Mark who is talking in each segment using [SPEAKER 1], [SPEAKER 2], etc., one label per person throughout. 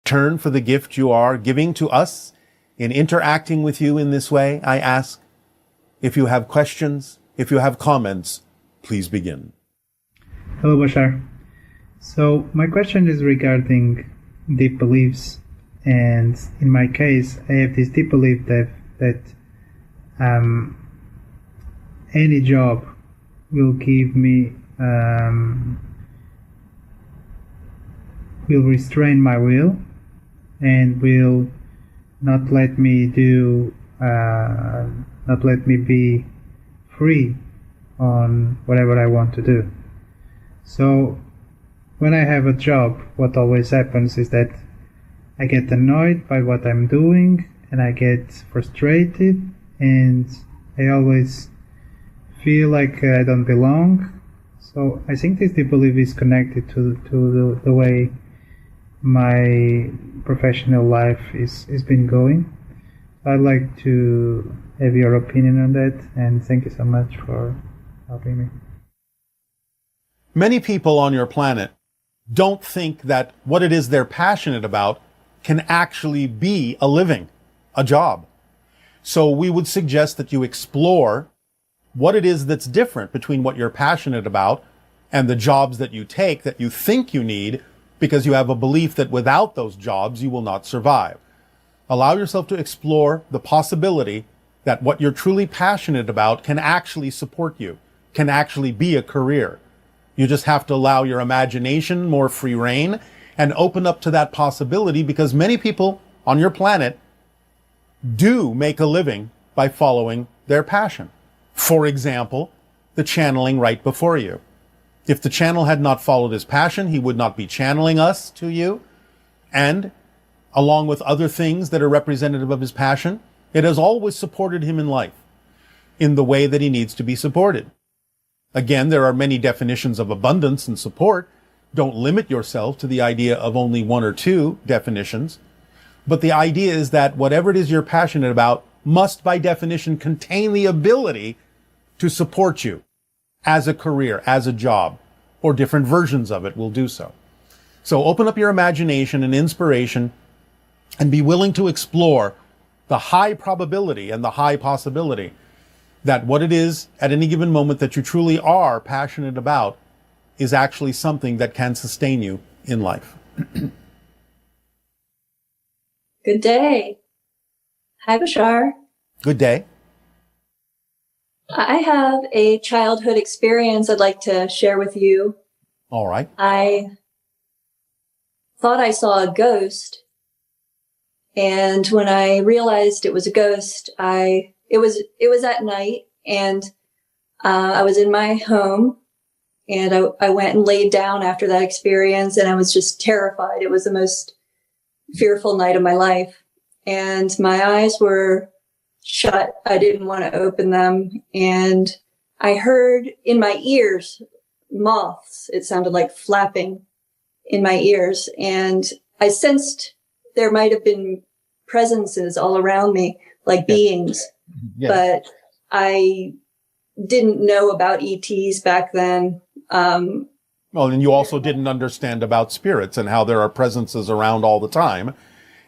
[SPEAKER 1] return for the gift you are giving to us in interacting with you in this way, I ask. If you have questions, if you have comments, please begin.
[SPEAKER 2] Hello, Bashar. So my question is regarding deep beliefs, and in my case, I have this deep belief that any job will give me will restrain my will and will not let me be free on whatever I want to do. So when I have a job, what always happens is that I get annoyed by what I'm doing and I get frustrated, and I always feel like I don't belong. So I think this deep belief is connected to the way my professional life is been going. I'd like to have your opinion on that, and thank you so much for helping me.
[SPEAKER 1] Many people on your planet don't think that what it is they're passionate about can actually be a living, a job. So we would suggest that you explore what it is that's different between what you're passionate about and the jobs that you take that you think you need because you have a belief that without those jobs you will not survive. Allow yourself to explore the possibility that what you're truly passionate about can actually support you, can actually be a career. You just have to allow your imagination more free rein and open up to that possibility, because many people on your planet do make a living by following their passion. For example, the channeling right before you. If the channel had not followed his passion, he would not be channeling us to you. And along with other things that are representative of his passion, it has always supported him in life in the way that he needs to be supported. Again, there are many definitions of abundance and support. Don't limit yourself to the idea of only one or two definitions. But the idea is that whatever it is you're passionate about must, by definition, contain the ability to support you as a career, as a job, or different versions of it will do so. So open up your imagination and inspiration and be willing to explore the high probability and the high possibility that what it is at any given moment that you truly are passionate about is actually something that can sustain you in life.
[SPEAKER 3] Good day. Hi, Bashar.
[SPEAKER 1] Good day.
[SPEAKER 3] I have a childhood experience I'd like to share with you.
[SPEAKER 1] All right.
[SPEAKER 3] I thought I saw a ghost, and when I realized it was a ghost, it was at night, and I was in my home, and I went and laid down after that experience, and I was just terrified. It was the most fearful night of my life, and my eyes were shut. I didn't want to open them, and I heard in my ears moths. It sounded like flapping in my ears, and I sensed there might have been presences all around me, like beings. Yes. But I didn't know about ETs back then.
[SPEAKER 1] Well, and you also didn't understand about spirits and how there are presences around all the time,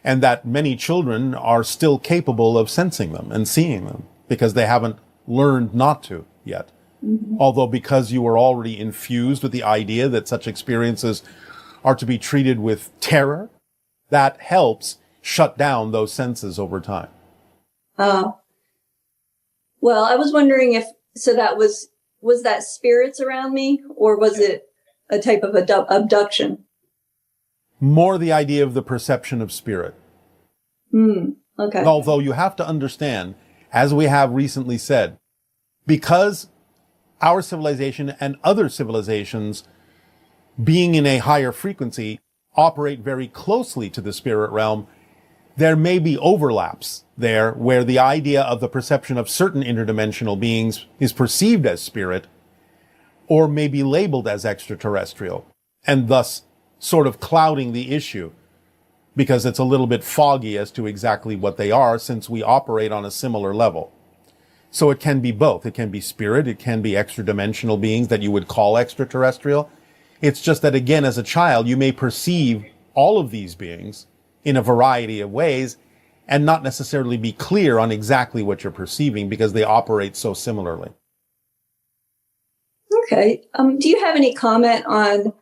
[SPEAKER 1] and that many children are still capable of sensing them and seeing them because they haven't learned not to yet. Mm-hmm. Although because you were already infused with the idea that such experiences are to be treated with terror, that helps shut down those senses over time.
[SPEAKER 3] Well, I was wondering so that was that spirits around me, or was it a type of abduction?
[SPEAKER 1] More the idea of the perception of spirit.
[SPEAKER 3] Okay.
[SPEAKER 1] Although you have to understand, as we have recently said, because our civilization and other civilizations, being in a higher frequency, operate very closely to the spirit realm, there may be overlaps there where the idea of the perception of certain interdimensional beings is perceived as spirit or may be labeled as extraterrestrial, and thus sort of clouding the issue because it's a little bit foggy as to exactly what they are, since we operate on a similar level. So it can be both. It can be spirit. It can be extra-dimensional beings that you would call extraterrestrial. It's just that, again, as a child, you may perceive all of these beings in a variety of ways and not necessarily be clear on exactly what you're perceiving because they operate so similarly.
[SPEAKER 3] Okay. Do you have any comment on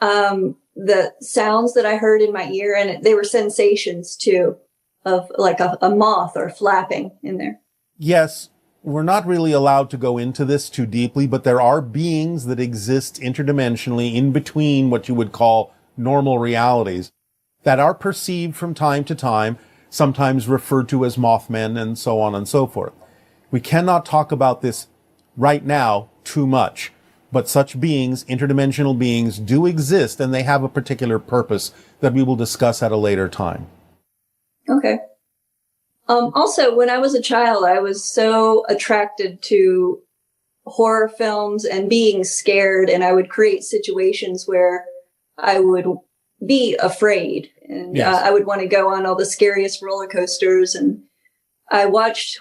[SPEAKER 3] the sounds that I heard in my ear? And they were sensations too, of like a moth or flapping in there.
[SPEAKER 1] Yes, we're not really allowed to go into this too deeply, but there are beings that exist interdimensionally in between what you would call normal realities that are perceived from time to time, sometimes referred to as Mothmen and so on and so forth. We cannot talk about this right now too much, but such beings, interdimensional beings, do exist and they have a particular purpose that we will discuss at a later time.
[SPEAKER 3] Okay. Also, when I was a child, I was so attracted to horror films and being scared, and I would create situations where I would be afraid, and
[SPEAKER 1] Yes.
[SPEAKER 3] I would want to go on all the scariest roller coasters. And I watched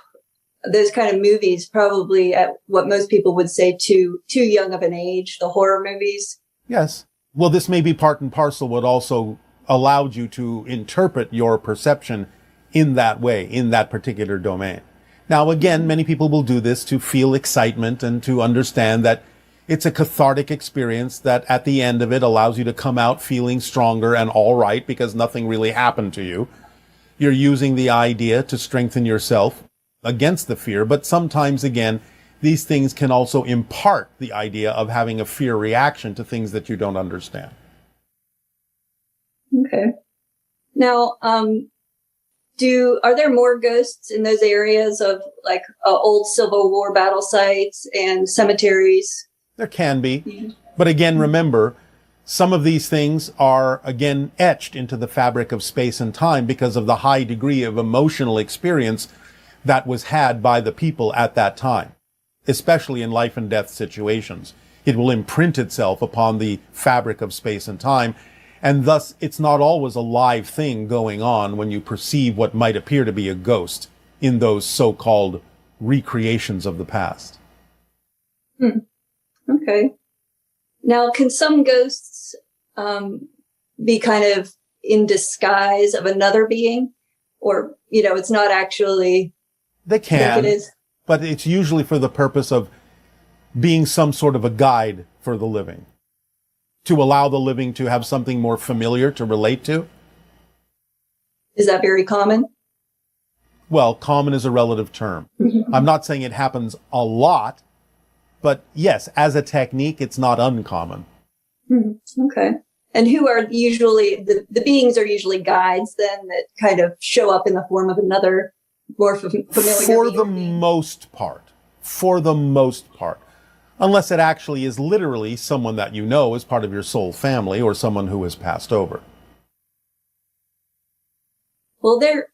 [SPEAKER 3] those kind of movies probably at what most people would say too young of an age, the horror movies.
[SPEAKER 1] Yes. Well, this may be part and parcel what also allowed you to interpret your perception in that way, in that particular domain. Now, again, many people will do this to feel excitement and to understand that it's a cathartic experience that at the end of it allows you to come out feeling stronger and all right because nothing really happened to you. You're using the idea to strengthen yourself against the fear, but sometimes, again, these things can also impart the idea of having a fear reaction to things that you don't understand.
[SPEAKER 3] Okay. Now, are there more ghosts in those areas of like old Civil War battle sites and cemeteries?
[SPEAKER 1] There can be. But again, remember, some of these things are, again, etched into the fabric of space and time because of the high degree of emotional experience that was had by the people at that time, especially in life and death situations. It will imprint itself upon the fabric of space and time. And thus, it's not always a live thing going on when you perceive what might appear to be a ghost in those so-called recreations of the past.
[SPEAKER 3] Okay. Now, can some ghosts be kind of in disguise of another being? Or, it's not actually...
[SPEAKER 1] They can,
[SPEAKER 3] like it is.
[SPEAKER 1] but it's usually for the purpose of being some sort of a guide for the living, to allow the living to have something more familiar to relate to.
[SPEAKER 3] Is that very common?
[SPEAKER 1] Well, common is a relative term. I'm not saying it happens a lot, but yes, as a technique, it's not uncommon.
[SPEAKER 3] Okay. And who are usually, the beings are usually guides then that kind of show up in the form of another more familiar
[SPEAKER 1] For the most part. Unless it actually is literally someone that you know as part of your soul family or someone who has passed over.
[SPEAKER 3] Well, they're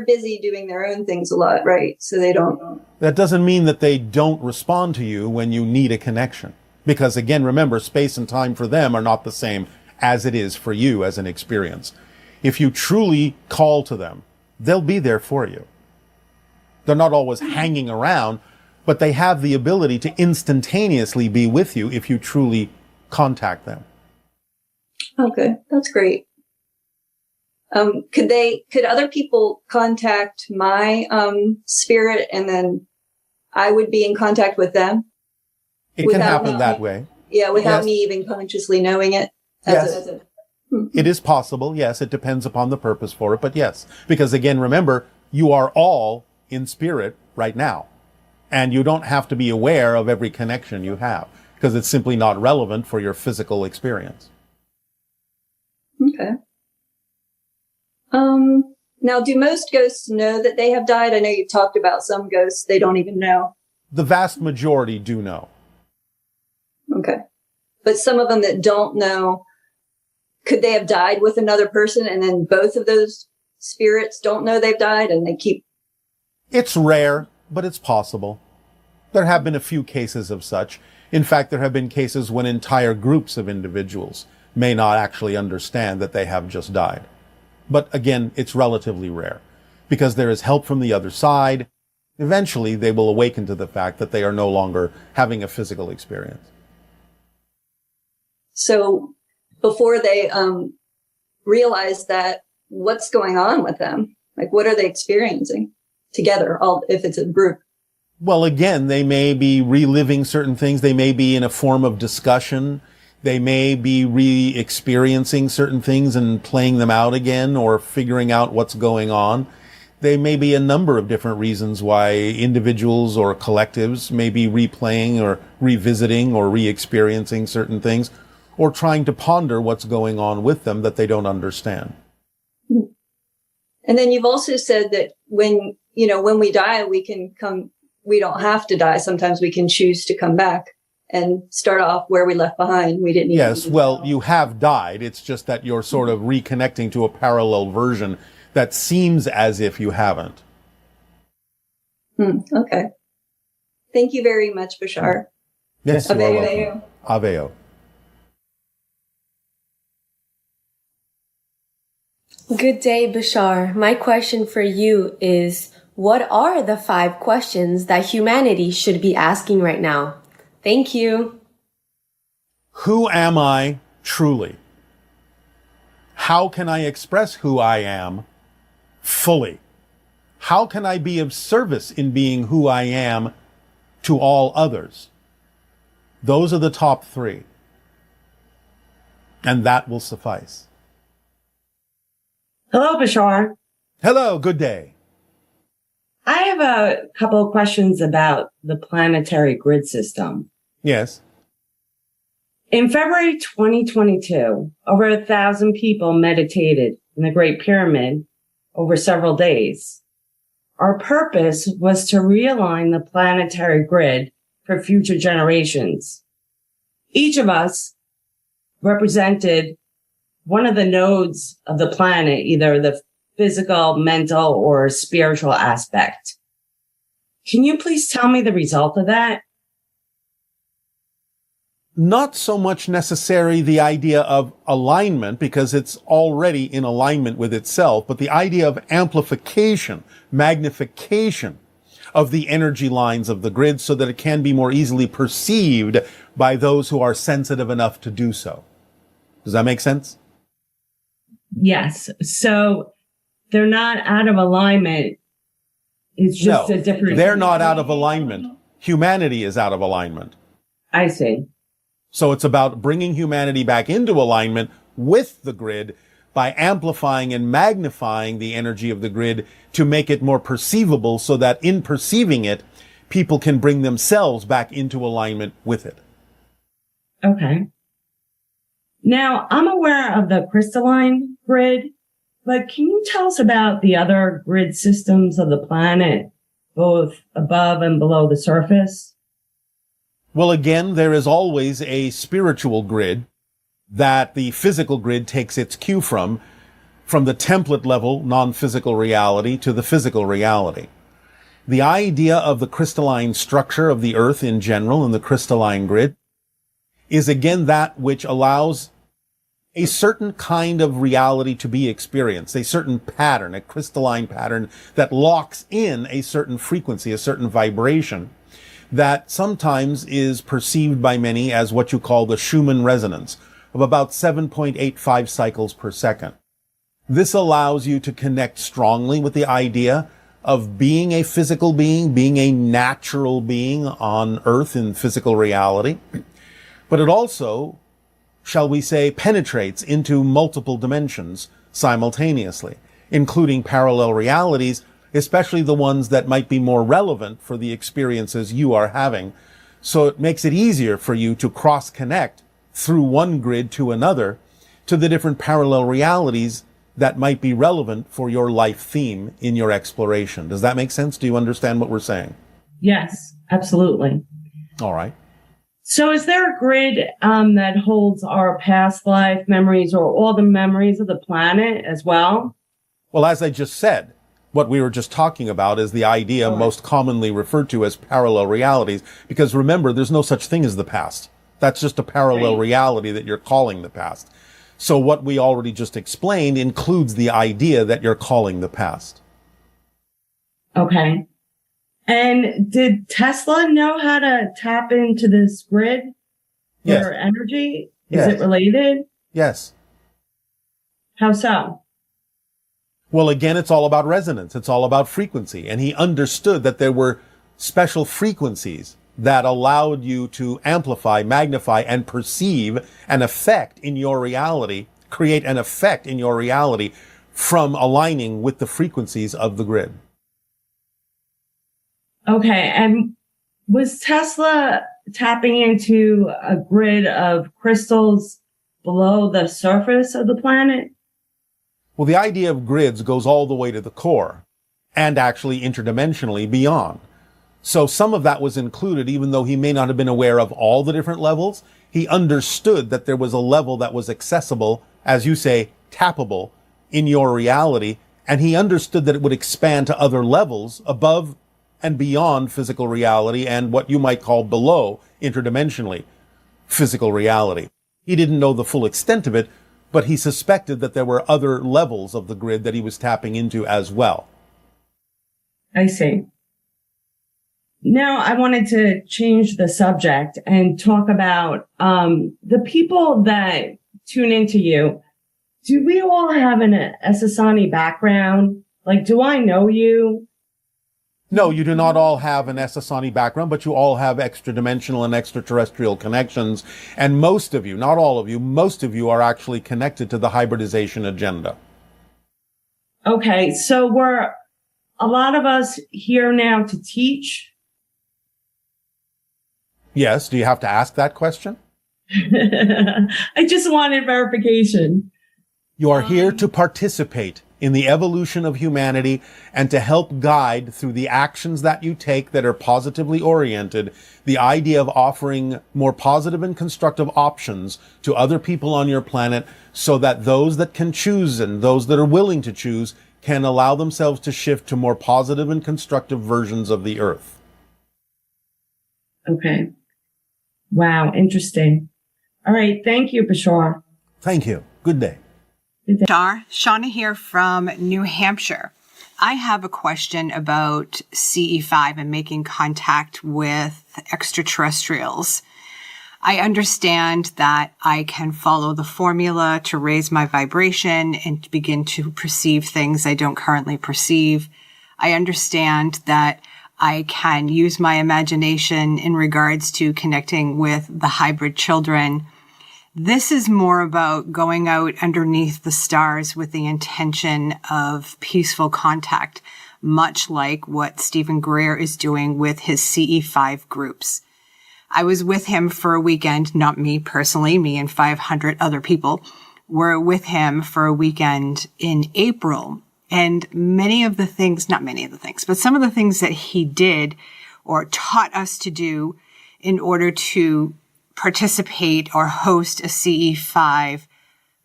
[SPEAKER 3] busy doing their own things a lot, right? So they don't.
[SPEAKER 1] That doesn't mean that they don't respond to you when you need a connection. Because again, remember, space and time for them are not the same as it is for you as an experience. If you truly call to them, they'll be there for you. They're not always hanging around, but they have the ability to instantaneously be with you if you truly contact them.
[SPEAKER 3] Okay, that's great. Could other people contact my spirit and then I would be in contact with them?
[SPEAKER 1] It can happen that way.
[SPEAKER 3] Yeah, without
[SPEAKER 1] Yes.
[SPEAKER 3] me even consciously knowing it.
[SPEAKER 1] Yes. It is possible. Yes, it depends upon the purpose for it, but yes. Because again, remember, you are all in spirit right now. And you don't have to be aware of every connection you have because it's simply not relevant for your physical experience.
[SPEAKER 3] Okay. Now, do most ghosts know that they have died? I know you've talked about some ghosts, they don't even know.
[SPEAKER 1] The vast majority do know.
[SPEAKER 3] Okay. But some of them that don't know, could they have died with another person and then both of those spirits don't know they've died and they keep...
[SPEAKER 1] It's rare, but it's possible. There have been a few cases of such. In fact, there have been cases when entire groups of individuals may not actually understand that they have just died. But again, it's relatively rare because there is help from the other side. Eventually, they will awaken to the fact that they are no longer having a physical experience.
[SPEAKER 3] So before they realize that, what's going on with them? Like, what are they experiencing together, all if it's a group?
[SPEAKER 1] Well, again, they may be reliving certain things. They may be in a form of discussion. They may be re-experiencing certain things and playing them out again or figuring out what's going on. There may be a number of different reasons why individuals or collectives may be replaying or revisiting or re-experiencing certain things or trying to ponder what's going on with them that they don't understand.
[SPEAKER 3] And then you've also said that when we die, we don't have to die. Sometimes we can choose to come back and start off where we left behind. We didn't.
[SPEAKER 1] Yes, well, you have died. It's just that you're sort of reconnecting to a parallel version that seems as if you haven't.
[SPEAKER 3] Okay. Thank you very much, Bashar.
[SPEAKER 1] Yes, you are welcome. Aveo.
[SPEAKER 4] Good day, Bashar. My question for you is, what are the 5 questions that humanity should be asking right now? Thank you.
[SPEAKER 1] Who am I truly? How can I express who I am fully? How can I be of service in being who I am to all others? Those are the top 3. And that will suffice.
[SPEAKER 5] Hello, Bashar.
[SPEAKER 1] Hello, good day.
[SPEAKER 5] I have a couple of questions about the planetary grid system.
[SPEAKER 1] Yes.
[SPEAKER 5] In February 2022, over 1,000 people meditated in the Great Pyramid over several days. Our purpose was to realign the planetary grid for future generations. Each of us represented one of the nodes of the planet, either the physical, mental, or spiritual aspect. Can you please tell me the result of that?
[SPEAKER 1] Not so much necessarily the idea of alignment, because it's already in alignment with itself, but the idea of amplification, magnification of the energy lines of the grid so that it can be more easily perceived by those who are sensitive enough to do so. Does that make sense?
[SPEAKER 5] Yes. So they're not out of alignment. It's just a different...
[SPEAKER 1] They're not out of alignment. Humanity is out of alignment.
[SPEAKER 5] I see.
[SPEAKER 1] So it's about bringing humanity back into alignment with the grid by amplifying and magnifying the energy of the grid to make it more perceivable so that in perceiving it, people can bring themselves back into alignment with it.
[SPEAKER 5] Okay. Now, I'm aware of the crystalline grid, but can you tell us about the other grid systems of the planet, both above and below the surface?
[SPEAKER 1] Well, again, there is always a spiritual grid that the physical grid takes its cue from the template level non-physical reality to the physical reality. The idea of the crystalline structure of the Earth in general and the crystalline grid is again that which allows a certain kind of reality to be experienced, a certain pattern, a crystalline pattern that locks in a certain frequency, a certain vibration that sometimes is perceived by many as what you call the Schumann resonance of about 7.85 cycles per second. This allows you to connect strongly with the idea of being a physical being, being a natural being on Earth in physical reality. But it also, shall we say, penetrates into multiple dimensions simultaneously, including parallel realities, especially the ones that might be more relevant for the experiences you are having. So it makes it easier for you to cross-connect through one grid to another to the different parallel realities that might be relevant for your life theme in your exploration. Does that make sense? Do you understand what we're saying?
[SPEAKER 5] Yes, absolutely.
[SPEAKER 1] All right.
[SPEAKER 5] So is there a grid that holds our past life memories or all the memories of the planet as well?
[SPEAKER 1] Well, as I just said, what we were just talking about is the idea most commonly referred to as parallel realities, because remember, there's no such thing as the past. That's just a parallel reality that you're calling the past. So what we already just explained includes the idea that you're calling the past.
[SPEAKER 5] Okay. And did Tesla know how to tap into this grid for energy? Is it related?
[SPEAKER 1] Yes.
[SPEAKER 5] How so?
[SPEAKER 1] Well, again, it's all about resonance. It's all about frequency. And he understood that there were special frequencies that allowed you to amplify, magnify, and perceive an effect in your reality, create an effect in your reality from aligning with the frequencies of the grid.
[SPEAKER 5] Okay. And was Tesla tapping into a grid of crystals below the surface of the planet?
[SPEAKER 1] Well, the idea of grids goes all the way to the core and actually interdimensionally beyond. So some of that was included, even though he may not have been aware of all the different levels. He understood that there was a level that was accessible, as you say, tappable in your reality. And he understood that it would expand to other levels above and beyond physical reality and what you might call below interdimensionally physical reality. He didn't know the full extent of it, but he suspected that there were other levels of the grid that he was tapping into as well.
[SPEAKER 5] I see. Now I wanted to change the subject and talk about the people that tune into you. Do we all have an Ascension background? Like, do I know you?
[SPEAKER 1] No, you do not all have an Ascension background, but you all have extra-dimensional and extraterrestrial connections. And most of you, not all of you, most of you are actually connected to the hybridization agenda.
[SPEAKER 5] Okay, so we're a lot of us here now to teach.
[SPEAKER 1] Yes, do you have to ask that question?
[SPEAKER 5] I just wanted verification.
[SPEAKER 1] You are here to participate in the evolution of humanity and to help guide through the actions that you take that are positively oriented, the idea of offering more positive and constructive options to other people on your planet so that those that can choose and those that are willing to choose can allow themselves to shift to more positive and constructive versions of the earth.
[SPEAKER 5] Okay. Wow, interesting. All right, thank you, Bashar.
[SPEAKER 1] Thank you. Good day.
[SPEAKER 6] Bashar, Shauna here from New Hampshire. I have a question about CE5 and making contact with extraterrestrials. I understand that I can follow the formula to raise my vibration and to begin to perceive things I don't currently perceive. I understand that I can use my imagination in regards to connecting with the hybrid children. This is more about going out underneath the stars with the intention of peaceful contact, much like what Stephen Greer is doing with his CE5 groups. I was with him for a weekend, not me personally, me and 500 other people were with him for a weekend in April. And many of the things, not many of the things, but some of the things that he did or taught us to do in order to participate or host a CE5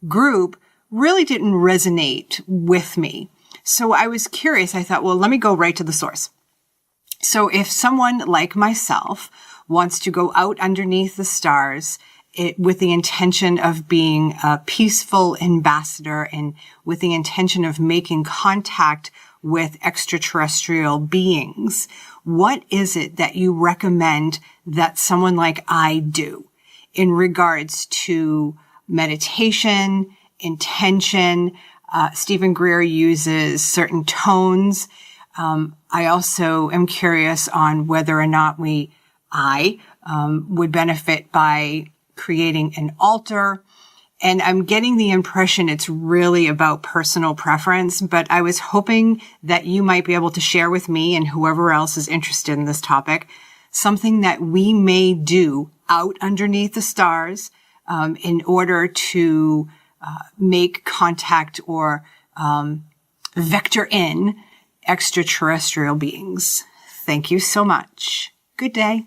[SPEAKER 6] group really didn't resonate with me. So I was curious. I thought, well, let me go right to the source. So if someone like myself wants to go out underneath the stars with the intention of being a peaceful ambassador and with the intention of making contact with extraterrestrial beings, what is it that you recommend that someone like I do in regards to meditation, intention? Stephen Greer uses certain tones. I also am curious on whether or not I would benefit by creating an altar. And I'm getting the impression it's really about personal preference, but I was hoping that you might be able to share with me and whoever else is interested in this topic, something that we may do out underneath the stars, in order to, make contact or, vector in extraterrestrial beings. Thank you so much. Good day.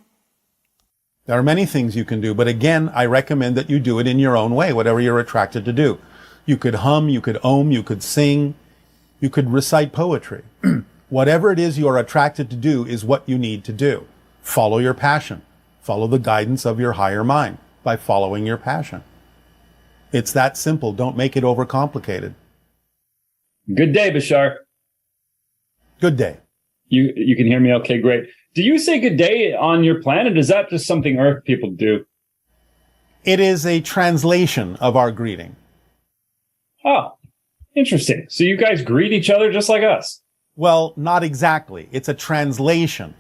[SPEAKER 1] There are many things you can do, but again, I recommend that you do it in your own way, whatever you're attracted to do. You could hum, you could ohm, you could sing, you could recite poetry. Whatever it is you're attracted to do is what you need to do. Follow your passion. Follow the guidance of your higher mind by following your passion. It's that simple. Don't make it overcomplicated.
[SPEAKER 7] Good day, Bashar.
[SPEAKER 1] Good day.
[SPEAKER 7] You can hear me okay, great. Do you say good day on your planet? Is that just something Earth people do?
[SPEAKER 1] It is a translation of our greeting.
[SPEAKER 7] Oh, Interesting. So you guys greet each other just like us.
[SPEAKER 1] Well, not exactly. It's a translation.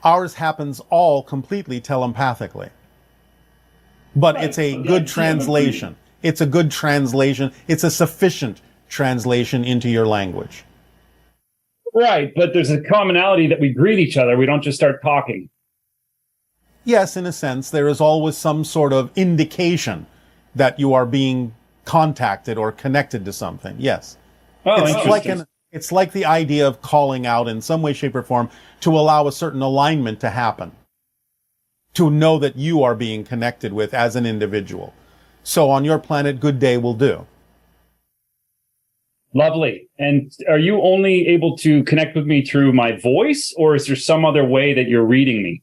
[SPEAKER 1] Ours happens all completely telepathically. But
[SPEAKER 7] Right.
[SPEAKER 1] it's a good translation. It's a good translation. It's a sufficient translation into your language.
[SPEAKER 7] Right, but there's a commonality that we greet each other. We don't just start talking.
[SPEAKER 1] Yes, in a sense, there is always some sort of indication that you are being contacted or connected to something. Yes.
[SPEAKER 7] Oh,
[SPEAKER 1] It's like the idea of calling out in some way, shape, or form to allow a certain alignment to happen, to know that you are being connected with as an individual. So on your planet, good day will do.
[SPEAKER 7] Lovely. And are you only able to connect with me through my voice, or is there some other way that you're reading me?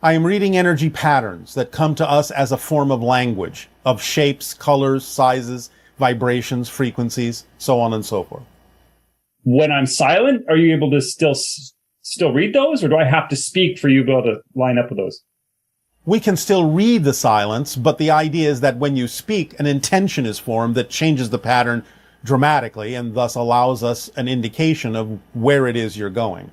[SPEAKER 1] I am reading energy patterns that come to us as a form of language, of shapes, colors, sizes, vibrations, frequencies, so on and so forth.
[SPEAKER 7] When I'm silent, are you able to still read those, or do I have to speak for you to be able to line up with those?
[SPEAKER 1] We can still read the silence, but the idea is that when you speak, an intention is formed that changes the pattern dramatically and thus allows us an indication of where it is you're going.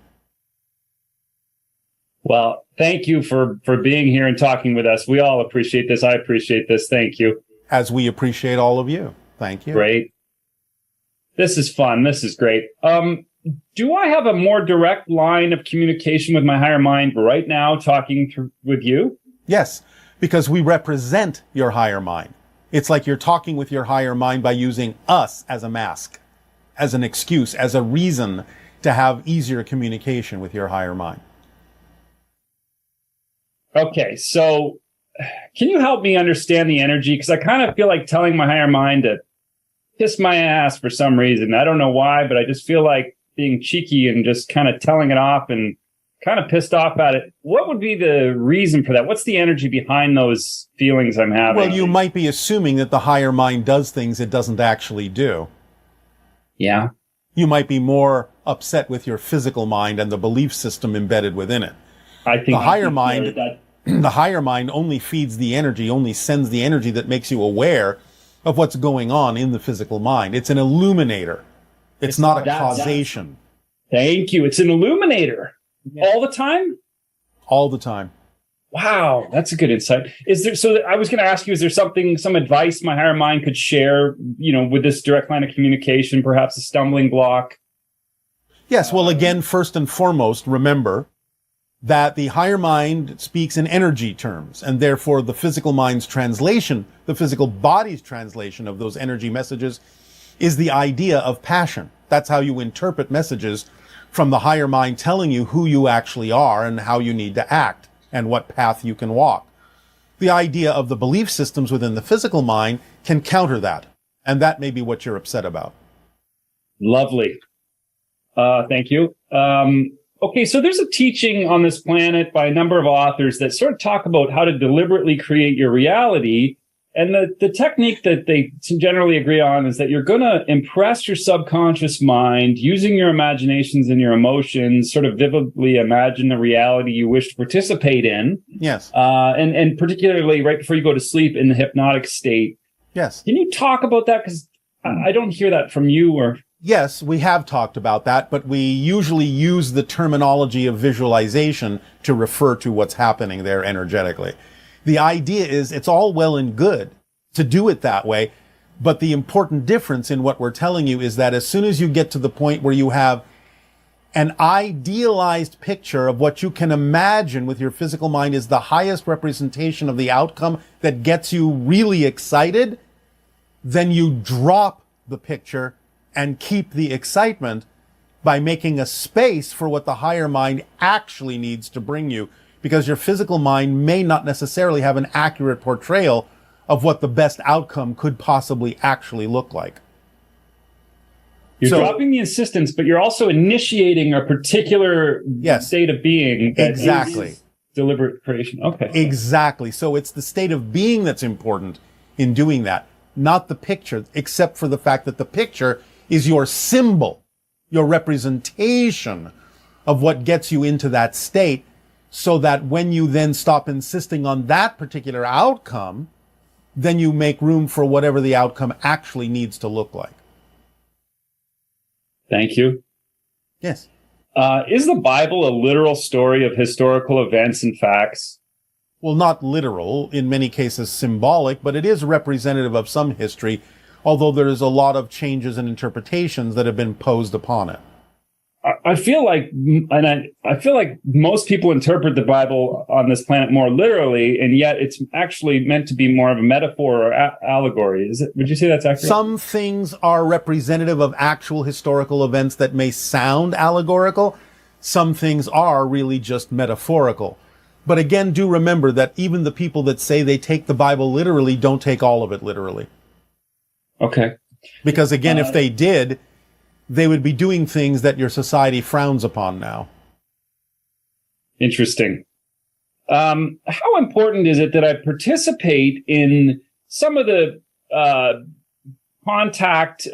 [SPEAKER 7] Well, thank you for being here and talking with us. We all appreciate this. I appreciate this. Thank you.
[SPEAKER 1] As we appreciate all of you. Thank you.
[SPEAKER 7] Great. This is fun. This is great. Do I have a more direct line of communication with my higher mind right now talking with you?
[SPEAKER 1] Yes, because we represent your higher mind. It's like you're talking with your higher mind by using us as a mask, as an excuse, as a reason to have easier communication with your higher mind.
[SPEAKER 7] Okay, so can you help me understand the energy? Because I kind of feel like telling my higher mind to kiss my ass for some reason. I don't know why, but I just feel like being cheeky and just kind of telling it off and kind of pissed off at it. What would be the reason for that? What's the energy behind those feelings I'm having?
[SPEAKER 1] Well, you might be assuming that the higher mind does things it doesn't actually do.
[SPEAKER 7] Yeah.
[SPEAKER 1] You might be more upset with your physical mind and the belief system embedded within it.
[SPEAKER 7] I think
[SPEAKER 1] the higher mind only feeds the energy, only sends the energy that makes you aware of what's going on in the physical mind. It's an illuminator. It's not a causation.
[SPEAKER 7] Thank you. It's an illuminator. Yeah. All the time?
[SPEAKER 1] All the time.
[SPEAKER 7] Wow, that's a good insight. I was going to ask you, is there some advice my higher mind could share, with this direct line of communication, perhaps a stumbling block?
[SPEAKER 1] Yes. Well, again, first and foremost, remember that the higher mind speaks in energy terms, and therefore the physical mind's translation, the physical body's translation of those energy messages is the idea of passion. That's how you interpret messages from the higher mind telling you who you actually are and how you need to act and what path you can walk. The idea of the belief systems within the physical mind can counter that, and that may be what you're upset about.
[SPEAKER 7] Lovely. Thank you. Okay, so there's a teaching on this planet by a number of authors that sort of talk about how to deliberately create your reality. And the technique that they generally agree on is that you're going to impress your subconscious mind using your imaginations and your emotions, sort of vividly imagine the reality you wish to participate in.
[SPEAKER 1] Yes.
[SPEAKER 7] And particularly right before you go to sleep in the hypnotic state.
[SPEAKER 1] Yes.
[SPEAKER 7] Can you talk about that? Because I don't hear that from you or...
[SPEAKER 1] Yes, we have talked about that, but we usually use the terminology of visualization to refer to what's happening there energetically. The idea is it's all well and good to do it that way, but the important difference in what we're telling you is that as soon as you get to the point where you have an idealized picture of what you can imagine with your physical mind is the highest representation of the outcome that gets you really excited, then you drop the picture and keep the excitement by making a space for what the higher mind actually needs to bring you, because your physical mind may not necessarily have an accurate portrayal of what the best outcome could possibly actually look like.
[SPEAKER 7] You're dropping the insistence, but you're also initiating a particular state of being. That
[SPEAKER 1] exactly.
[SPEAKER 7] Is deliberate creation. Okay.
[SPEAKER 1] Exactly. So it's the state of being that's important in doing that, not the picture, except for the fact that the picture is your symbol, your representation of what gets you into that state, so that when you then stop insisting on that particular outcome, then you make room for whatever the outcome actually needs to look like.
[SPEAKER 7] Thank you.
[SPEAKER 1] Yes.
[SPEAKER 7] Is the Bible a literal story of historical events and facts?
[SPEAKER 1] Well, not literal, in many cases symbolic, but it is representative of some history, although there's a lot of changes and interpretations that have been posed upon it.
[SPEAKER 7] I feel like, I feel like most people interpret the Bible on this planet more literally, and yet it's actually meant to be more of a metaphor or allegory. Would you say that's accurate?
[SPEAKER 1] Some things are representative of actual historical events that may sound allegorical. Some things are really just metaphorical. But again, do remember that even the people that say they take the Bible literally don't take all of it literally.
[SPEAKER 7] Okay.
[SPEAKER 1] Because again, if they did, they would be doing things that your society frowns upon now.
[SPEAKER 7] Interesting. How important is it that I participate in some of the contact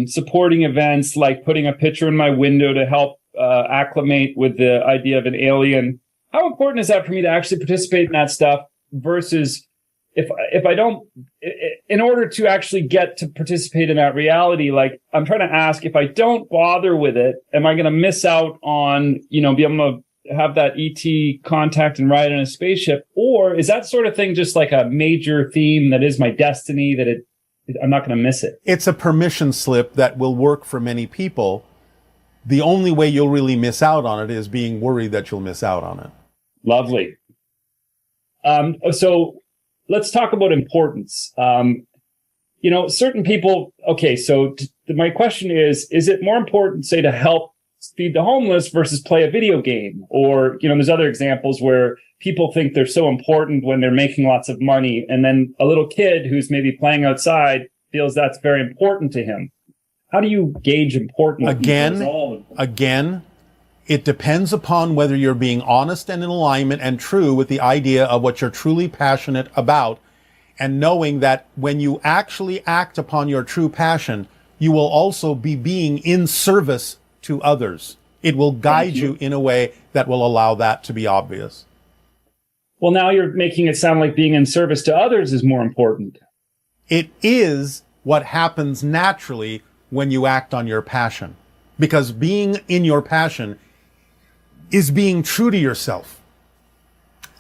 [SPEAKER 7] supporting events, like putting a picture in my window to help acclimate with the idea of an alien? How important is that for me to actually participate in that stuff versus if I don't, in order to actually get to participate in that reality, like I'm trying to ask, if I don't bother with it, am I going to miss out on, be able to have that ET contact and ride in a spaceship? Or is that sort of thing just like a major theme that is my destiny, that I'm not going to miss it?
[SPEAKER 1] It's a permission slip that will work for many people. The only way you'll really miss out on it is being worried that you'll miss out on it.
[SPEAKER 7] Lovely. So let's talk about importance. Certain people, okay, so my question is it more important, say, to help feed the homeless versus play a video game? Or, there's other examples where people think they're so important when they're making lots of money, and then a little kid who's maybe playing outside feels that's very important to him. How do you gauge importance?
[SPEAKER 1] Again, it depends upon whether you're being honest and in alignment and true with the idea of what you're truly passionate about, and knowing that when you actually act upon your true passion, you will also be being in service to others. It will guide you in a way that will allow that to be obvious.
[SPEAKER 7] Well, now you're making it sound like being in service to others is more important.
[SPEAKER 1] It is what happens naturally when you act on your passion, because being in your passion is being true to yourself.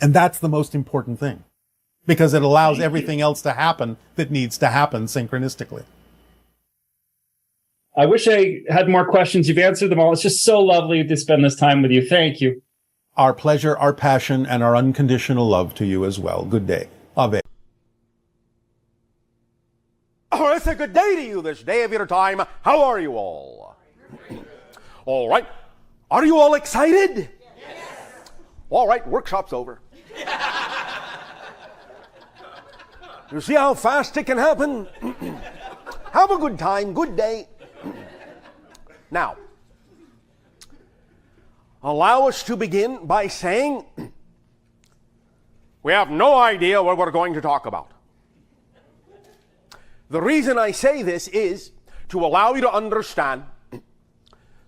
[SPEAKER 1] And that's the most important thing, because it allows everything else to happen that needs to happen synchronistically.
[SPEAKER 7] I wish I had more questions. You've answered them all. It's just so lovely to spend this time with you. Thank you.
[SPEAKER 1] Our pleasure, our passion, and our unconditional love to you as well. Good day. Ave.
[SPEAKER 8] Oh, it's a good day to you this day of your time. How are you all? All right. Are you all excited? Yes. All right, workshop's over. You see how fast it can happen? Have a good time, good day. Now, allow us to begin by saying we have no idea what we're going to talk about. The reason I say this is to allow you to understand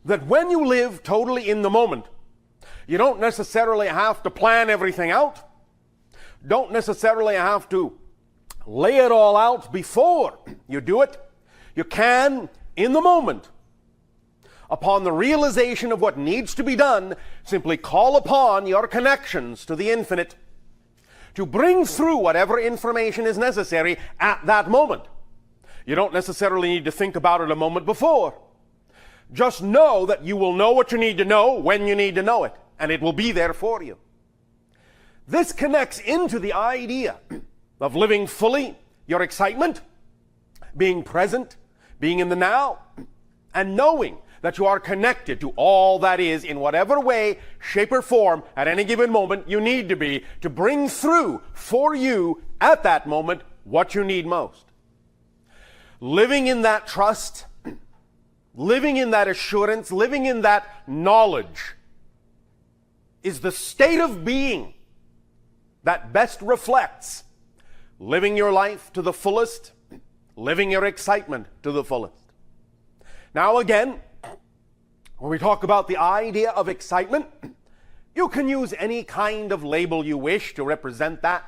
[SPEAKER 8] that when you live totally in the moment, you don't necessarily have to plan everything out. Don't necessarily have to lay it all out before you do it. You can, in the moment, upon the realization of what needs to be done, simply call upon your connections to the infinite to bring through whatever information is necessary at that moment. You don't necessarily need to think about it a moment before. Just know that you will know what you need to know when you need to know it, and it will be there for you. This connects into the idea of living fully your excitement, being present, being in the now, and knowing that you are connected to all that is in whatever way, shape, or form at any given moment you need to be to bring through for you at that moment what you need most. Living in that trust, living in that assurance, living in that knowledge is the state of being that best reflects living your life to the fullest, living your excitement to the fullest. Now again, when we talk about the idea of excitement, you can use any kind of label you wish to represent that.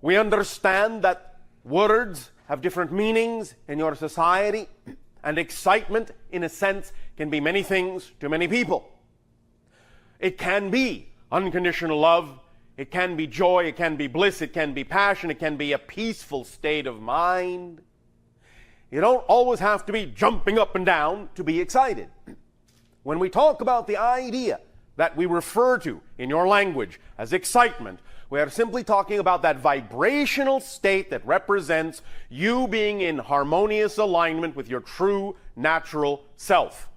[SPEAKER 8] We understand that words have different meanings in your society, And excitement, in a sense, can be many things to many people. It can be unconditional love. It can be joy. It can be bliss. It can be passion. It can be a peaceful state of mind. You don't always have to be jumping up and down to be excited. When we talk about the idea that we refer to in your language as excitement, we are simply talking about that vibrational state that represents you being in harmonious alignment with your true natural self.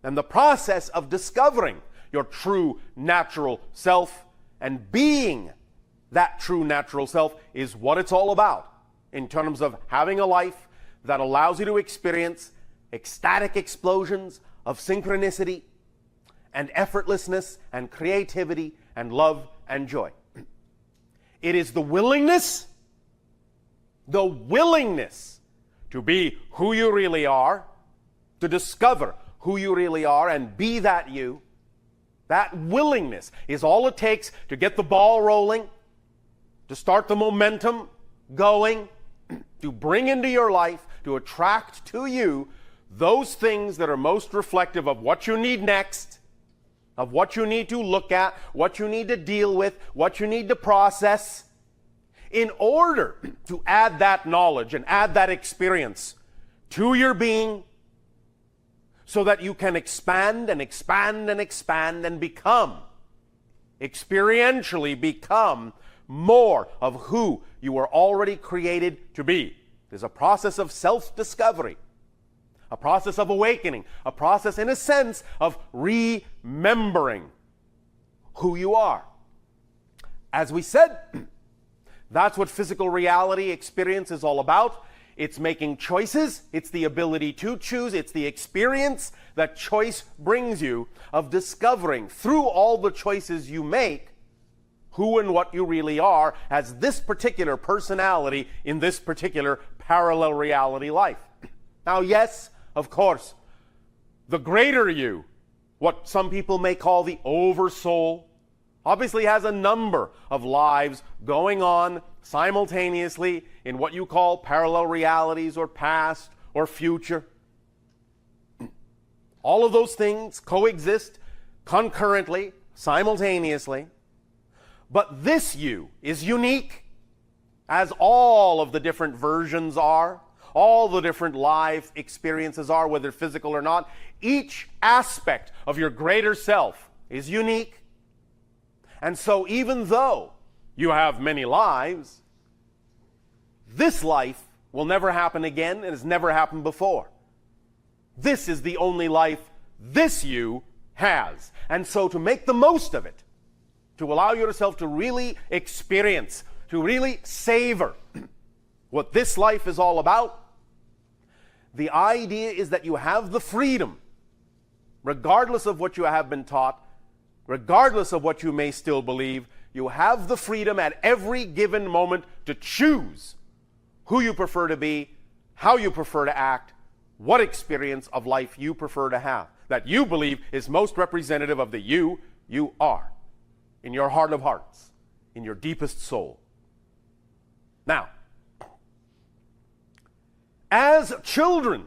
[SPEAKER 8] And the process of discovering your true natural self and being that true natural self is what it's all about in terms of having a life that allows you to experience ecstatic explosions of synchronicity and effortlessness and creativity and love and joy. It is the willingness to be who you really are, to discover who you really are and be that you. That willingness is all it takes to get the ball rolling, to start the momentum going, to bring into your life, to attract to you those things that are most reflective of what you need next, of what you need to look at, what you need to deal with, what you need to process, in order to add that knowledge and add that experience to your being, so that you can expand and expand and expand and experientially become more of who you were already created to be. There's a process of self-discovery, a process of awakening, a process, in a sense, of remembering who you are. As we said, that's what physical reality experience is all about. It's making choices. It's the ability to choose. It's the experience that choice brings you of discovering through all the choices you make who and what you really are as this particular personality in this particular parallel reality life. Now, yes, of course, the greater you, what some people may call the oversoul, obviously has a number of lives going on simultaneously in what you call parallel realities or past or future. All of those things coexist concurrently, simultaneously. But this you is unique, as all of the different versions are, all the different life experiences are, whether physical or not. Each aspect of your greater self is unique. And so even though you have many lives, this life will never happen again and has never happened before. This is the only life this you has. And so to make the most of it, to allow yourself to really experience, to really savor what this life is all about, the idea is that you have the freedom, regardless of what you have been taught, regardless of what you may still believe, you have the freedom at every given moment to choose who you prefer to be, how you prefer to act, what experience of life you prefer to have, that you believe is most representative of the you are, in your heart of hearts, in your deepest soul. Now, as children,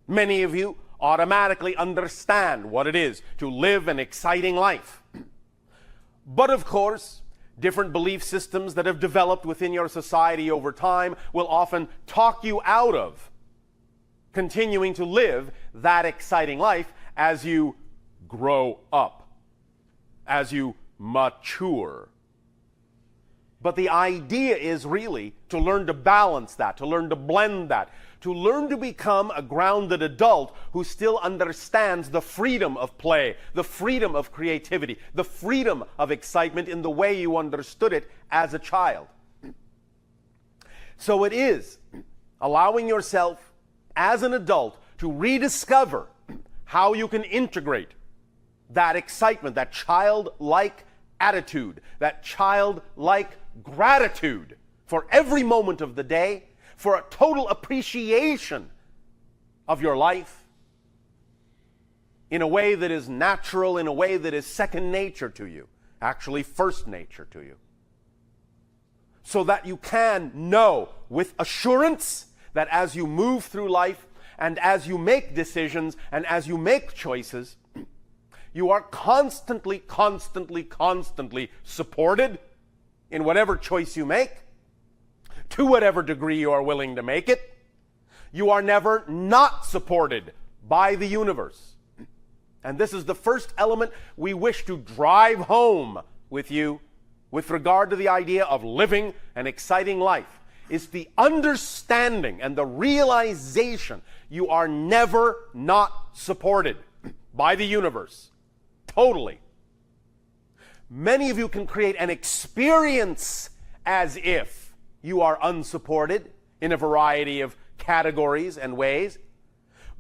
[SPEAKER 8] many of you automatically understand what it is to live an exciting life. But of course, different belief systems that have developed within your society over time will often talk you out of continuing to live that exciting life as you grow up, as you mature. But the idea is really to learn to balance that, to learn to blend that, to learn to become a grounded adult who still understands the freedom of play, the freedom of creativity, the freedom of excitement in the way you understood it as a child. So it is allowing yourself as an adult to rediscover how you can integrate that excitement, that childlike attitude, that childlike gratitude for every moment of the day, for a total appreciation of your life in a way that is natural, in a way that is second nature to you, actually first nature to you. So that you can know with assurance that as you move through life and as you make decisions and as you make choices, you are constantly supported in whatever choice you make, to whatever degree you are willing to make it. You are never not supported by the universe. And this is the first element we wish to drive home with you with regard to the idea of living an exciting life, is the understanding and the realization you are never not supported by the universe. Totally. Many of you can create an experience as if you are unsupported in a variety of categories and ways,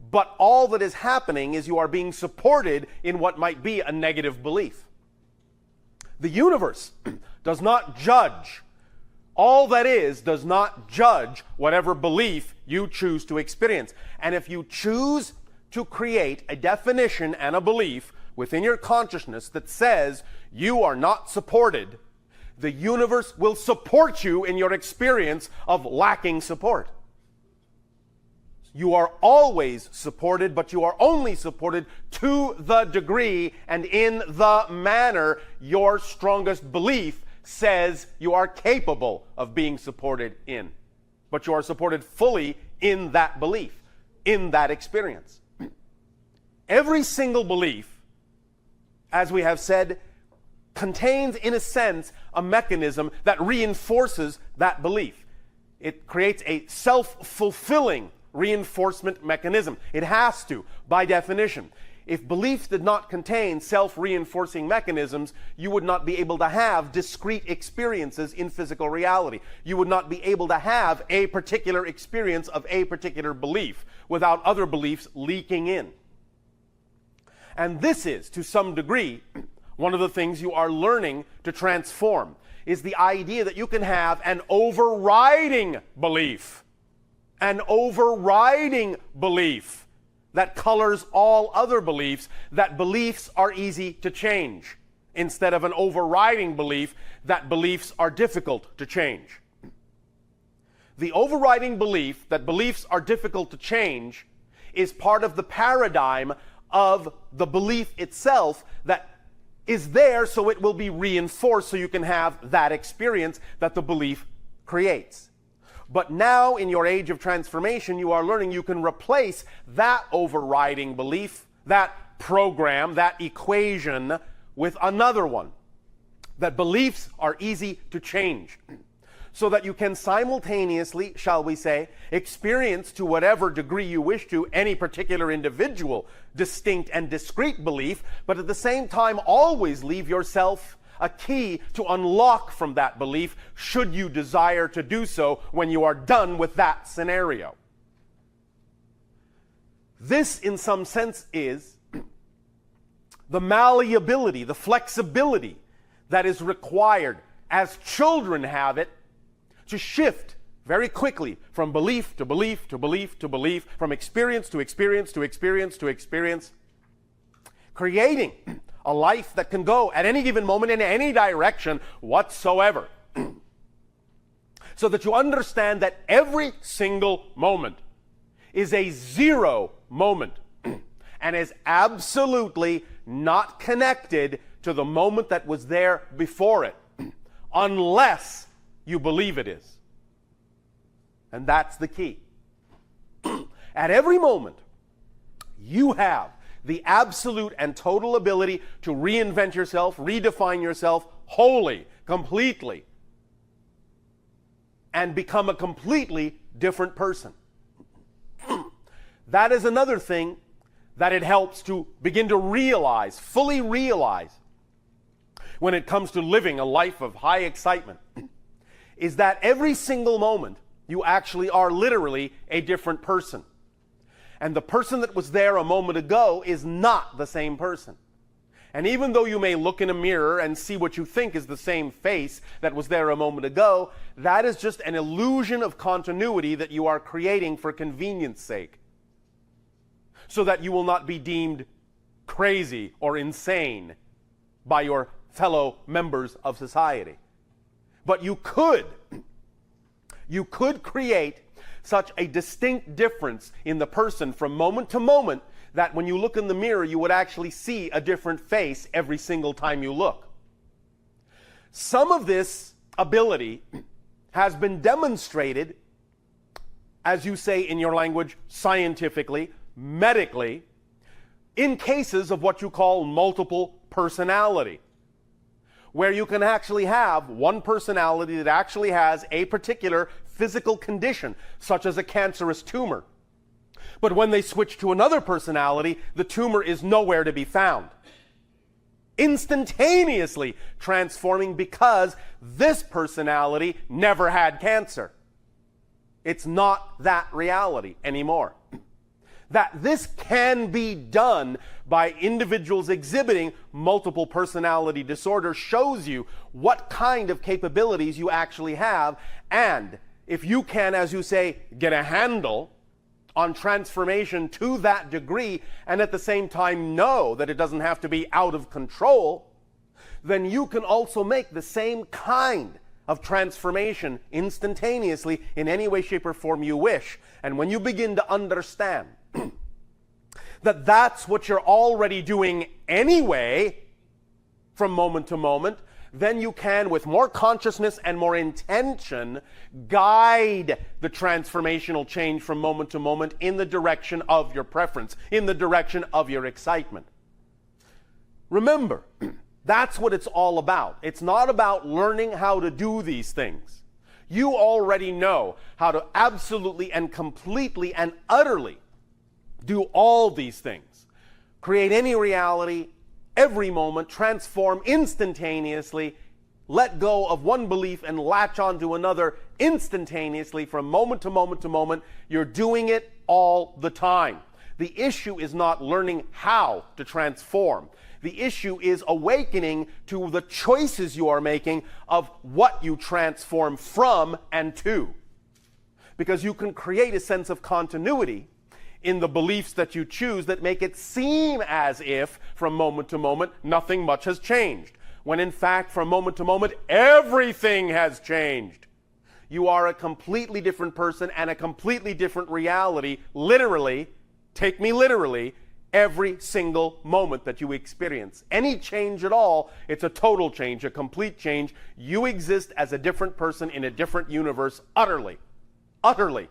[SPEAKER 8] but all that is happening is you are being supported in what might be a negative belief. The universe does not judge. All that is does not judge whatever belief you choose to experience. And if you choose to create a definition and a belief within your consciousness that says you are not supported, the universe will support you in your experience of lacking support. You are always supported, but you are only supported to the degree and in the manner your strongest belief says you are capable of being supported in. But you are supported fully in that belief, in that experience. Every single belief, as we have said, contains, in a sense, a mechanism that reinforces that belief. It creates a self-fulfilling reinforcement mechanism. It has to, by definition. If belief did not contain self-reinforcing mechanisms, you would not be able to have discrete experiences in physical reality. You would not be able to have a particular experience of a particular belief without other beliefs leaking in. And this is, to some degree, one of the things you are learning to transform, is the idea that you can have an overriding belief. An overriding belief that colors all other beliefs, that beliefs are easy to change, instead of an overriding belief that beliefs are difficult to change. The overriding belief that beliefs are difficult to change is part of the paradigm of the belief itself that is there so it will be reinforced so you can have that experience that the belief creates. But now, in your age of transformation, you are learning you can replace that overriding belief, that program, that equation, with another one. That beliefs are easy to change. So that you can simultaneously, shall we say, experience to whatever degree you wish to any particular individual distinct and discrete belief, but at the same time always leave yourself a key to unlock from that belief, should you desire to do so when you are done with that scenario. This, in some sense, is the malleability, the flexibility that is required as children have it to shift very quickly from belief to belief to belief to belief, from experience to experience to experience to experience, creating a life that can go at any given moment in any direction whatsoever. So that you understand that every single moment is a zero moment and is absolutely not connected to the moment that was there before it, unless you believe it is. And that's the key. At every moment, you have the absolute and total ability to reinvent yourself, redefine yourself wholly, completely, and become a completely different person. That is another thing that it helps to begin to realize, fully realize, when it comes to living a life of high excitement, is that every single moment you actually are literally a different person. And the person that was there a moment ago is not the same person. And even though you may look in a mirror and see what you think is the same face that was there a moment ago, that is just an illusion of continuity that you are creating for convenience sake, so that you will not be deemed crazy or insane by your fellow members of society. But you could create such a distinct difference in the person from moment to moment that when you look in the mirror, you would actually see a different face every single time you look. Some of this ability has been demonstrated, as you say in your language, scientifically, medically, in cases of what you call multiple personality, where you can actually have one personality that actually has a particular physical condition, such as a cancerous tumor. But when they switch to another personality, the tumor is nowhere to be found. Instantaneously transforming because this personality never had cancer. It's not that reality anymore. That this can be done by individuals exhibiting multiple personality disorder shows you what kind of capabilities you actually have, and if you can, as you say, get a handle on transformation to that degree, and at the same time know that it doesn't have to be out of control, then you can also make the same kind of transformation instantaneously in any way, shape, or form you wish. And when you begin to understand that that's what you're already doing anyway, from moment to moment, then you can, with more consciousness and more intention, guide the transformational change from moment to moment in the direction of your preference, in the direction of your excitement. Remember, that's what it's all about. It's not about learning how to do these things. You already know how to absolutely and completely and utterly do all these things. Create any reality, every moment, transform instantaneously, let go of one belief and latch onto another instantaneously from moment to moment to moment. You're doing it all the time. The issue is not learning how to transform. The issue is awakening to the choices you are making of what you transform from and to. Because you can create a sense of continuity in the beliefs that you choose that make it seem as if, from moment to moment, nothing much has changed. When in fact, from moment to moment, everything has changed. You are a completely different person and a completely different reality, literally, take me literally, every single moment that you experience. Any change at all, it's a total change, a complete change. You exist as a different person in a different universe, utterly. Utterly.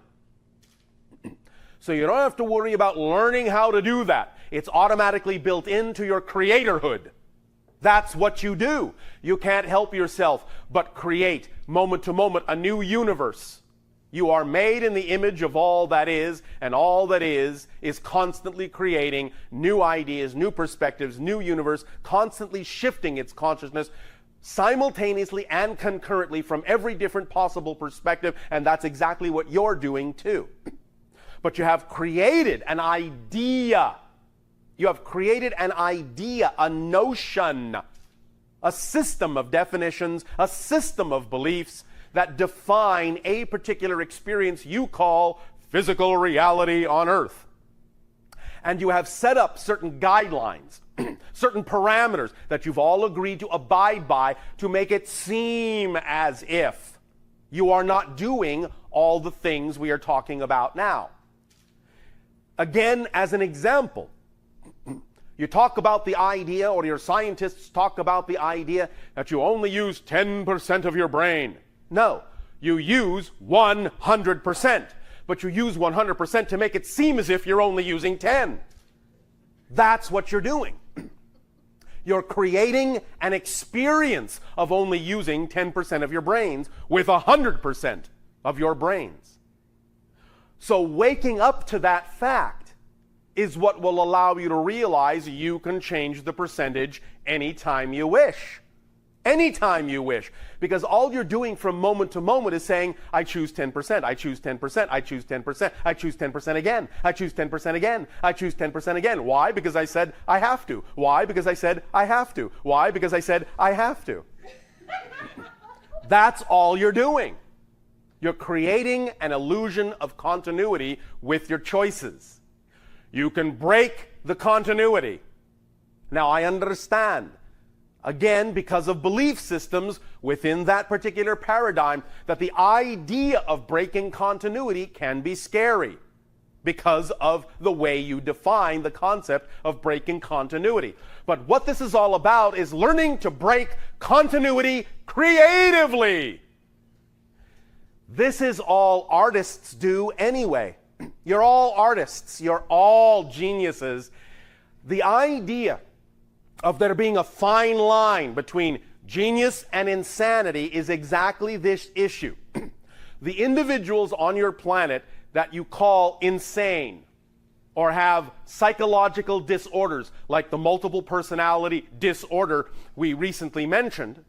[SPEAKER 8] So you don't have to worry about learning how to do that. It's automatically built into your creatorhood. That's what you do. You can't help yourself but create, moment to moment, a new universe. You are made in the image of all that is, and all that is constantly creating new ideas, new perspectives, new universe, constantly shifting its consciousness simultaneously and concurrently from every different possible perspective, and that's exactly what you're doing too. But you have created an idea. You have created an idea, a notion, a system of definitions, a system of beliefs that define a particular experience you call physical reality on Earth. And you have set up certain guidelines, certain parameters that you've all agreed to abide by to make it seem as if you are not doing all the things we are talking about now. Again, as an example, you talk about the idea, or your scientists talk about the idea that you only use 10% of your brain. No, you use 100%, but you use 100% to make it seem as if you're only using 10. That's what you're doing. You're creating an experience of only using 10% of your brains with 100% of your brains. So waking up to that fact is what will allow you to realize you can change the percentage anytime you wish. Anytime you wish. Because all you're doing from moment to moment is saying, I choose 10%, I choose 10%, I choose 10%, I choose 10% again, I choose 10% again, I choose 10% again. Why? Because I said I have to. Why? Because I said I have to. Why? Because I said I have to. That's all you're doing. You're creating an illusion of continuity with your choices. You can break the continuity. Now, I understand. Again, because of belief systems within that particular paradigm, that the idea of breaking continuity can be scary because of the way you define the concept of breaking continuity. But what this is all about is learning to break continuity creatively. This is all artists do anyway. You're all artists. You're all geniuses. The idea of there being a fine line between genius and insanity is exactly this issue. The individuals on your planet that you call insane or have psychological disorders like the multiple personality disorder we recently mentioned,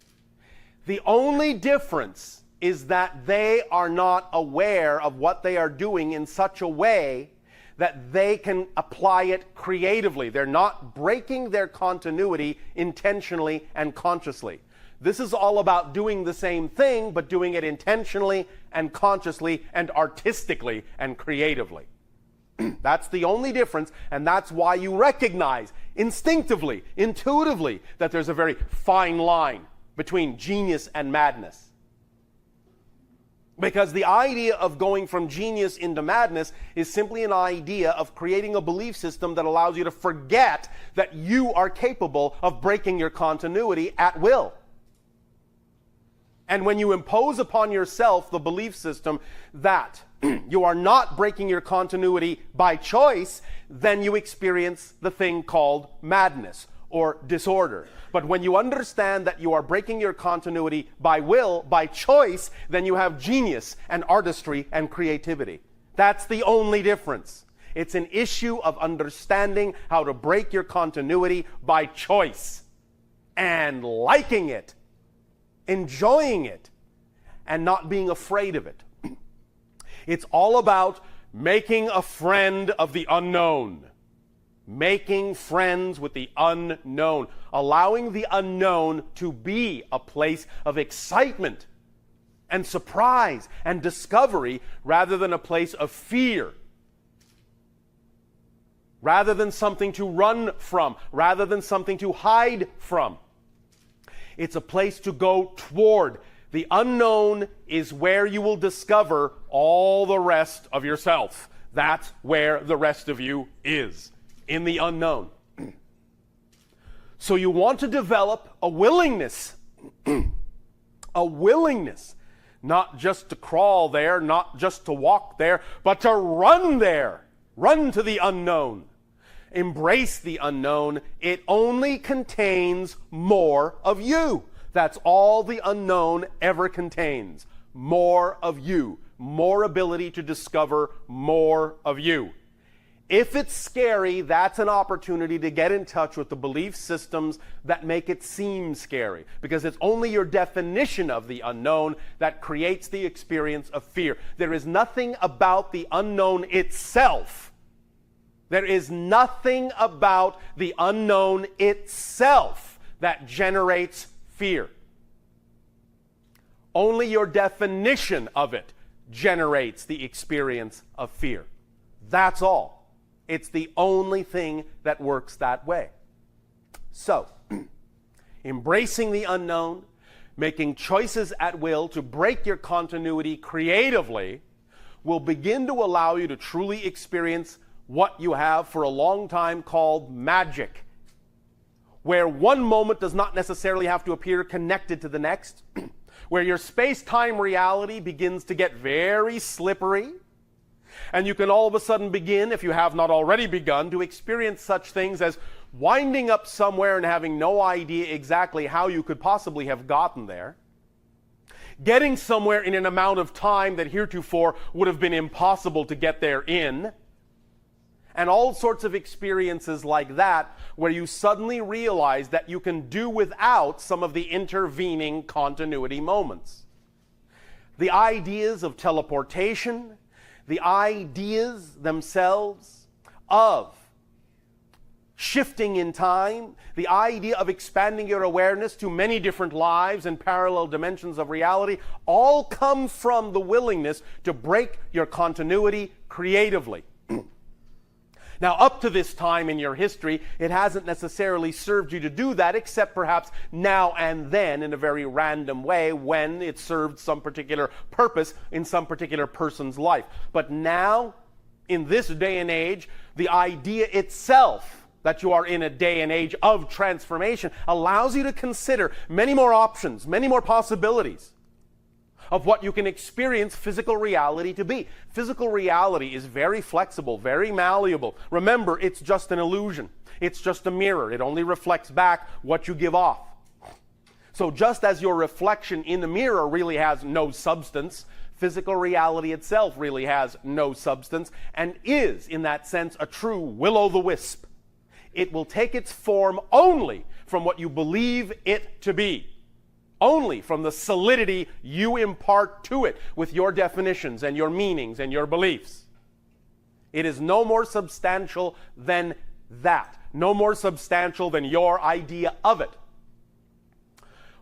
[SPEAKER 8] the only difference is that they are not aware of what they are doing in such a way that they can apply it creatively. They're not breaking their continuity intentionally and consciously. This is all about doing the same thing, but doing it intentionally and consciously and artistically and creatively. That's the only difference, and that's why you recognize instinctively, intuitively, that there's a very fine line between genius and madness. Because the idea of going from genius into madness is simply an idea of creating a belief system that allows you to forget that you are capable of breaking your continuity at will. And when you impose upon yourself the belief system that you are not breaking your continuity by choice, then you experience the thing called madness or disorder. But when you understand that you are breaking your continuity by will, by choice, then you have genius and artistry and creativity. That's the only difference. It's an issue of understanding how to break your continuity by choice and liking it, enjoying it, and not being afraid of it. It's all about making a friend of the unknown. Making friends with the unknown. Allowing the unknown to be a place of excitement and surprise and discovery rather than a place of fear. Rather than something to run from. Rather than something to hide from. It's a place to go toward. The unknown is where you will discover all the rest of yourself. That's where the rest of you is. In the unknown. So you want to develop a willingness. A willingness. Not just to crawl there, not just to walk there, but to run there. Run to the unknown. Embrace the unknown. It only contains more of you. That's all the unknown ever contains. More of you. More ability to discover more of you. If it's scary, that's an opportunity to get in touch with the belief systems that make it seem scary. Because it's only your definition of the unknown that creates the experience of fear. There is nothing about the unknown itself. There is nothing about the unknown itself that generates fear. Only your definition of it generates the experience of fear. That's all. It's the only thing that works that way. So, embracing the unknown, making choices at will to break your continuity creatively will begin to allow you to truly experience what you have for a long time called magic, where one moment does not necessarily have to appear connected to the next, where your space-time reality begins to get very slippery, and you can all of a sudden begin, if you have not already begun, to experience such things as winding up somewhere and having no idea exactly how you could possibly have gotten there, getting somewhere in an amount of time that heretofore would have been impossible to get there in, and all sorts of experiences like that where you suddenly realize that you can do without some of the intervening continuity moments. The ideas of teleportation, the ideas themselves of shifting in time, the idea of expanding your awareness to many different lives and parallel dimensions of reality, all come from the willingness to break your continuity creatively. Now, up to this time in your history, it hasn't necessarily served you to do that, except perhaps now and then in a very random way when it served some particular purpose in some particular person's life. But now, in this day and age, the idea itself that you are in a day and age of transformation allows you to consider many more options, many more possibilities of what you can experience physical reality to be. Physical reality is very flexible, very malleable. Remember, it's just an illusion. It's just a mirror. It only reflects back what you give off. So just as your reflection in the mirror really has no substance, physical reality itself really has no substance and is, in that sense, a true will-o'-the-wisp. It will take its form only from what you believe it to be. Only from the solidity you impart to it with your definitions and your meanings and your beliefs. It is no more substantial than that. No more substantial than your idea of it.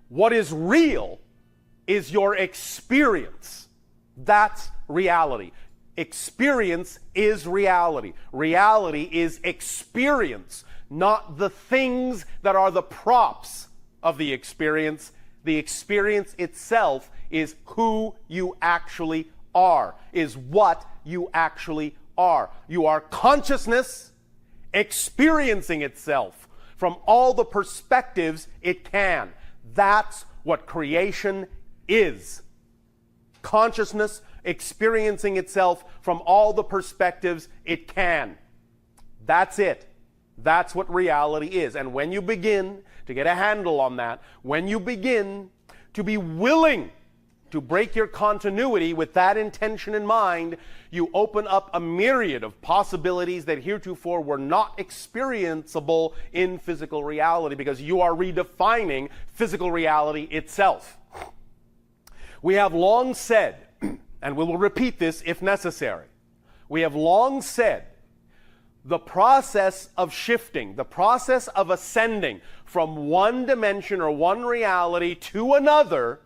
[SPEAKER 8] What is real is your experience. That's reality. Experience is reality. Reality is experience, not the things that are the props of the experience. The experience itself is who you actually are, is what you actually are. You are consciousness experiencing itself from all the perspectives it can. That's what creation is. Consciousness experiencing itself from all the perspectives it can. That's it. That's what reality is. And when you begin to get a handle on that, when you begin to be willing to break your continuity with that intention in mind, you open up a myriad of possibilities that heretofore were not experienceable in physical reality, because you are redefining physical reality itself. We have long said, and we will repeat this if necessary, we have long said the process of shifting, the process of ascending from one dimension or one reality to another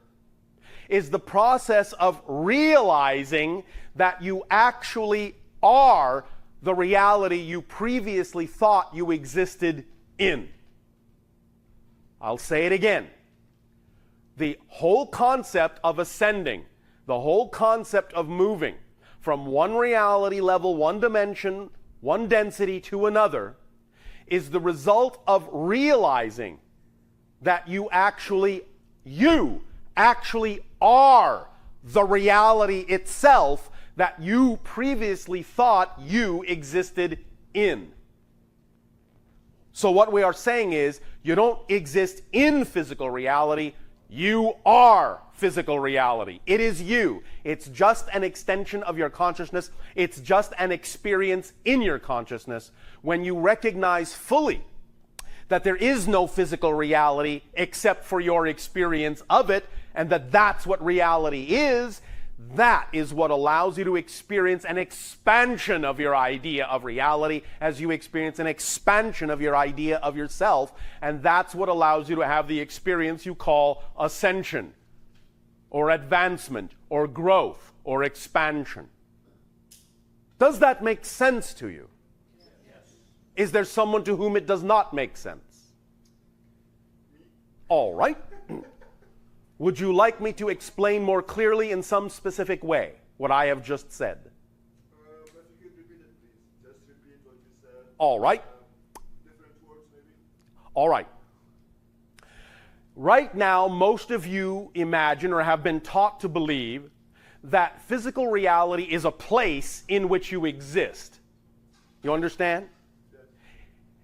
[SPEAKER 8] is the process of realizing that you actually are the reality you previously thought you existed in. I'll say it again. The whole concept of ascending, the whole concept of moving from one reality level, one dimension, one density to another, is the result of realizing that you actually are the reality itself that you previously thought you existed in. So what we are saying is, you don't exist in physical reality, you are physical reality. It is you. It's just an extension of your consciousness. It's just an experience in your consciousness. When you recognize fully that there is no physical reality except for your experience of it, and that that's what reality is, that is what allows you to experience an expansion of your idea of reality as you experience an expansion of your idea of yourself. And that's what allows you to have the experience you call ascension, or advancement, or growth, or expansion. Does that make sense to you? Yes. Is there someone to whom it does not make sense? All right. Would you like me to explain more clearly in some specific way what I have just said?
[SPEAKER 9] But you could repeat it, please. Just repeat what you said.
[SPEAKER 8] All right.
[SPEAKER 9] Different words, maybe.
[SPEAKER 8] All right. Right now, most of you imagine or have been taught to believe that physical reality is a place in which you exist. You understand?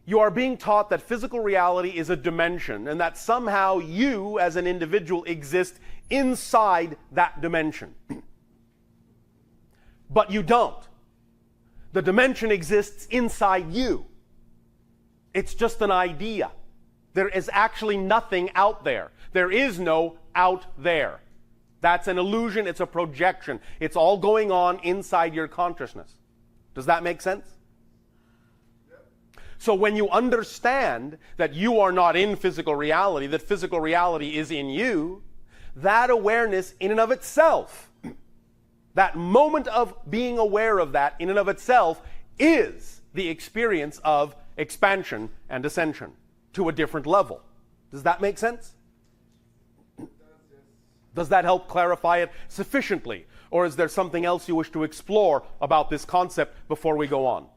[SPEAKER 8] You are being taught that physical reality is a dimension, and that somehow you, as an individual, exist inside that dimension. But you don't. The dimension exists inside you. It's just an idea. There is actually nothing out there. There is no out there. That's an illusion. It's a projection. It's all going on inside your consciousness. Does that make sense? So when you understand that you are not in physical reality, that physical reality is in you, that awareness in and of itself, that moment of being aware of that in and of itself, is the experience of expansion and ascension to a different level. Does that make sense? Does that help clarify it sufficiently? Or is there something else you wish to explore about this concept before we go on?